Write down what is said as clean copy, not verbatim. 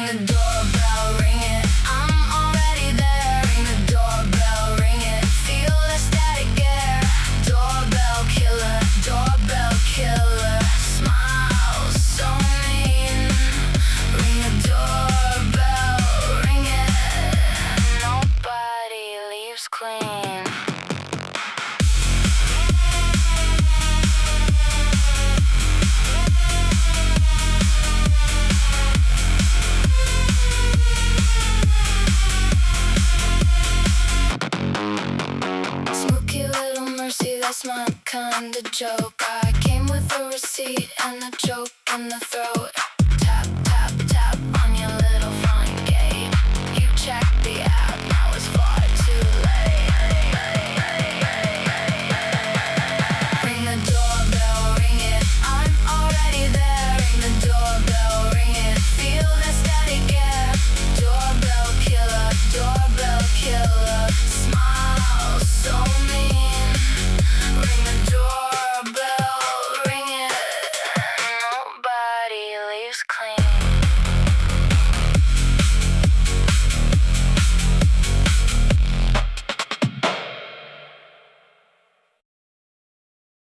Ring the doorbell, ring it. I'm already there. Ring the doorbell, ring it. Feel the static air. Doorbell killer, doorbell killer. Smile so mean. Ring the doorbell, ring it. Nobody leaves clean. Spooky little mercy, that's my kind of joke. I came with a receipt and a joke in the throat.